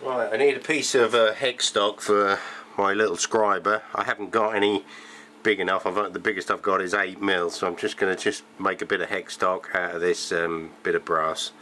Right, I need a piece of hex stock for my little scriber. I haven't got any big enough. The biggest I've got is 8mm, so I'm just going to make a bit of hex stock out of this bit of brass.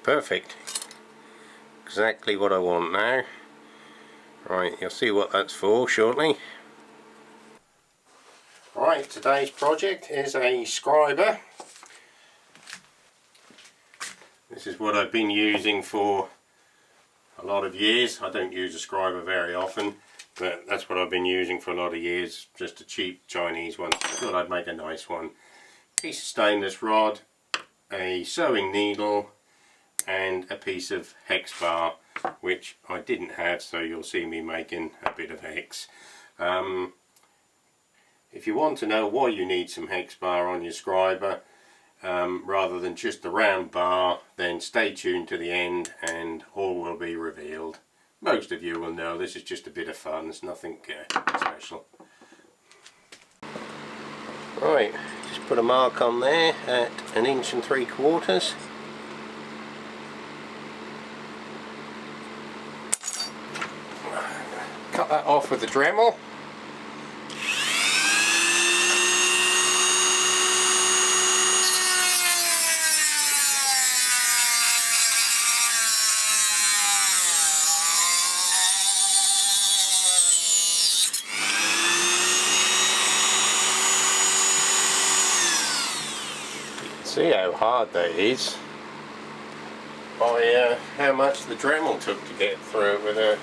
Perfect. Exactly what I want now. Right, you'll see what that's for shortly. Right, today's project is a scriber. This is what I've been using for a lot of years. I don't use a scriber very often, but that's what I've been using for a lot of years. Just a cheap Chinese one. I thought I'd make a nice one. Piece of stainless rod, a sewing needle, and a piece of hex bar, which I didn't have, so you'll see me making a bit of hex. If you want to know why you need some hex bar on your scriber rather than just the round bar, then stay tuned to the end and all will be revealed. Most of you will know this is just a bit of fun, it's nothing special. Right, just put a mark on there at 1 3/4 inches. Cut that off with the Dremel. See how hard that is by how much the Dremel took to get through it with a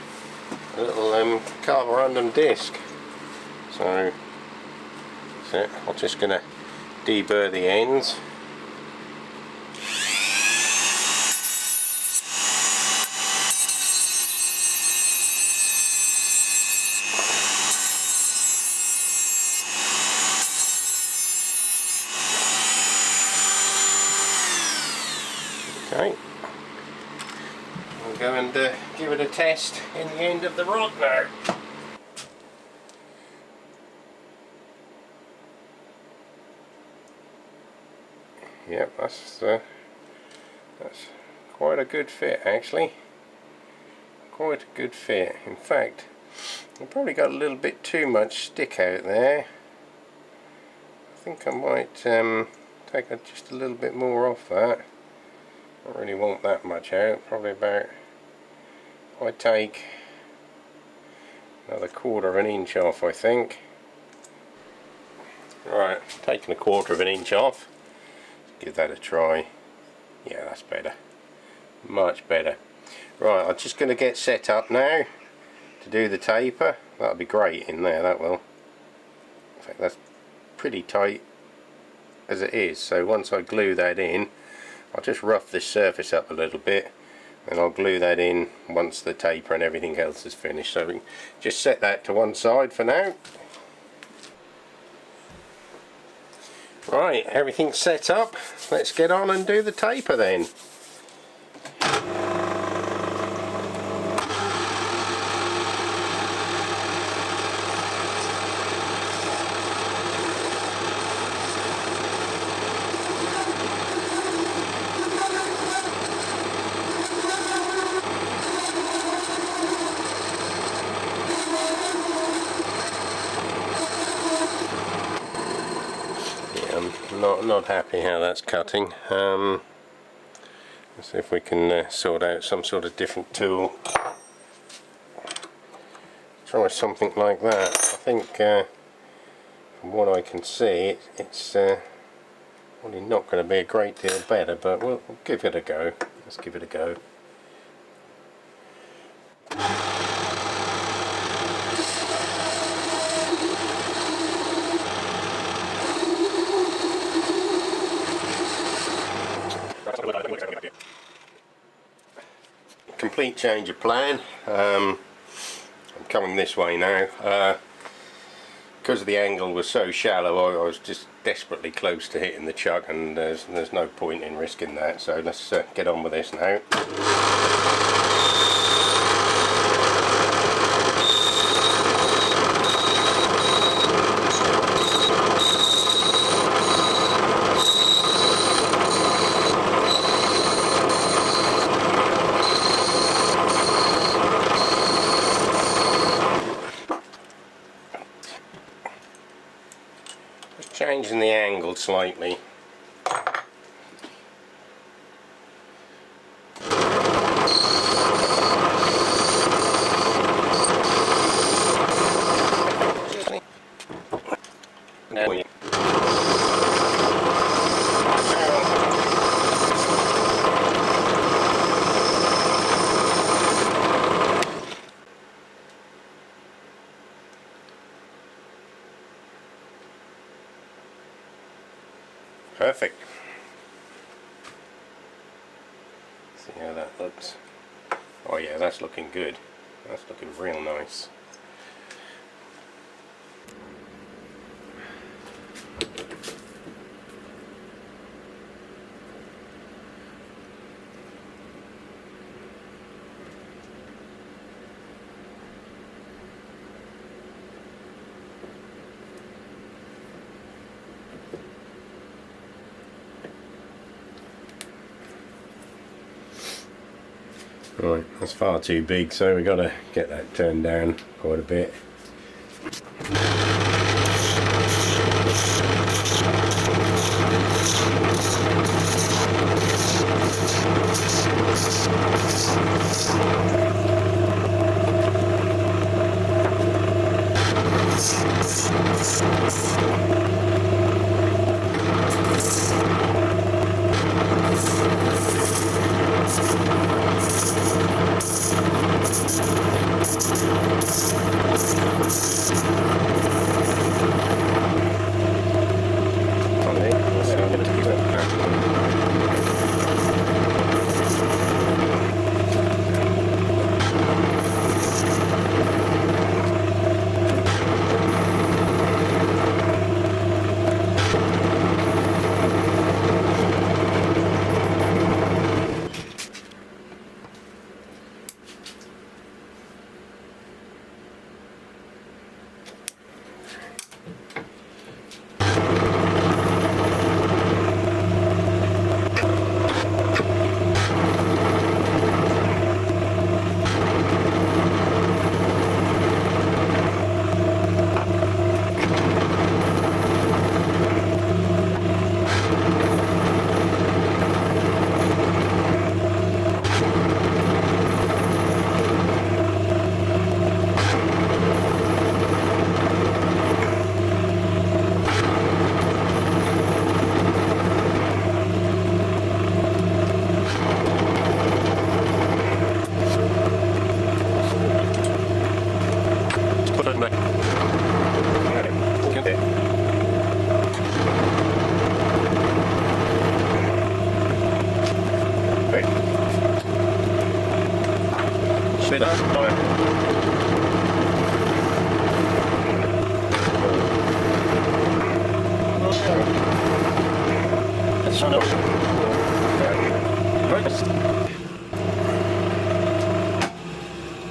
little carborundum disc. So that's it. I'm just going to deburr the ends. Okay, I'll go and give it a test in the end of the rod now. Yep, that's quite a good fit actually. Quite a good fit. In fact, I've probably got a little bit too much stick out there. I think I might take just a little bit more off that. I don't really want that much out, probably about, I take another 1/4 inch off I think. Right, taking 1/4 inch off, give that a try. Yeah, that's better, much better. Right, I'm just going to get set up now to do the taper. That'll be great in there, that will. In fact, that's pretty tight as it is, so once I glue that in, I'll just rough this surface up a little bit and I'll glue that in once the taper and everything else is finished. So we can just set that to one side for now. Right, everything's set up. Let's get on and do the taper then. Not happy how that's cutting. Let's see if we can sort out some sort of different tool. Try something like that. I think from what I can see it's probably not going to be a great deal better, but we'll give it a go. Let's give it a go. complete change of plan. I'm coming this way now. Because the angle was so shallow, I was just desperately close to hitting the chuck, and there's no point in risking that, so let's get on with this now. Changing the angle slightly. Perfect. See how that looks. Oh yeah, that's looking good. That's looking real nice. Right, that's far too big, so we've got to get that turned down quite a bit.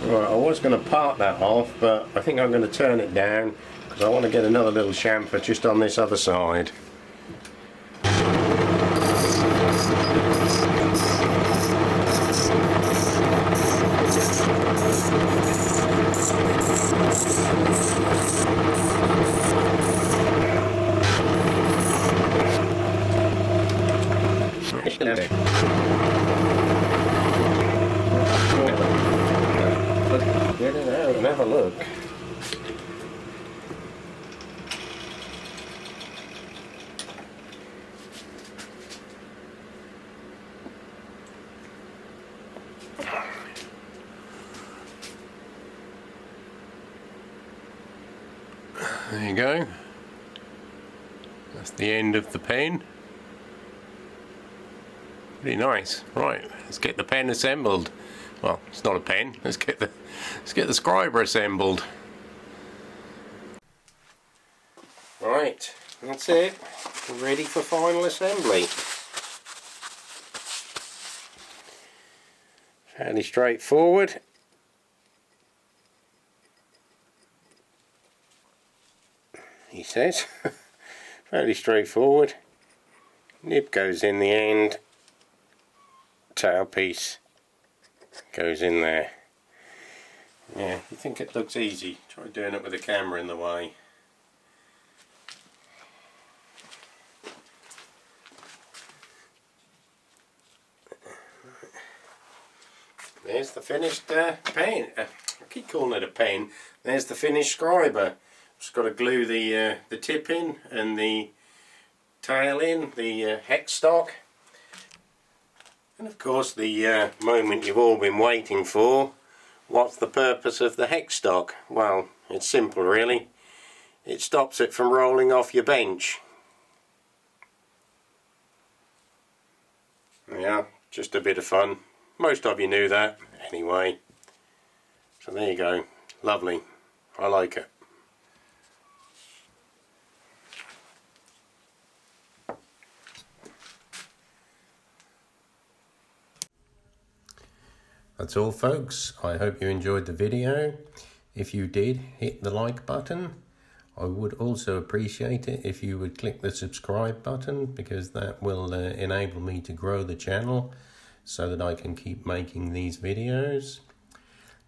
Right, I was going to part that off, but I think I'm going to turn it down because I want to get another little chamfer just on this other side. Get it out and have a look. There you go. That's the end of the pen. Pretty nice. Right, let's get the pen assembled. Well, it's not a pen. Let's get the Scriber assembled. Right, that's it. We're ready for final assembly. Fairly straightforward. He says. Fairly straightforward. Nib goes in the end. Tailpiece goes in there. Yeah, you think it looks easy. Try doing it with the camera in the way. There's the finished pen. I keep calling it a pen. There's the finished Scriber. Just got to glue the tip in and the tail in, the hex stock. And of course the moment you've all been waiting for. What's the purpose of the hex stock? Well, it's simple really. It stops it from rolling off your bench. Yeah, just a bit of fun. Most of you knew that anyway. So there you go. Lovely. I like it. That's all folks. I hope you enjoyed the video. If you did, hit the like button. I would also appreciate it if you would click the subscribe button, because that will enable me to grow the channel so that I can keep making these videos.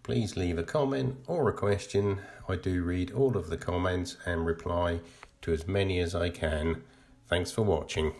Please leave a comment or a question. I do read all of the comments and reply to as many as I can. Thanks for watching.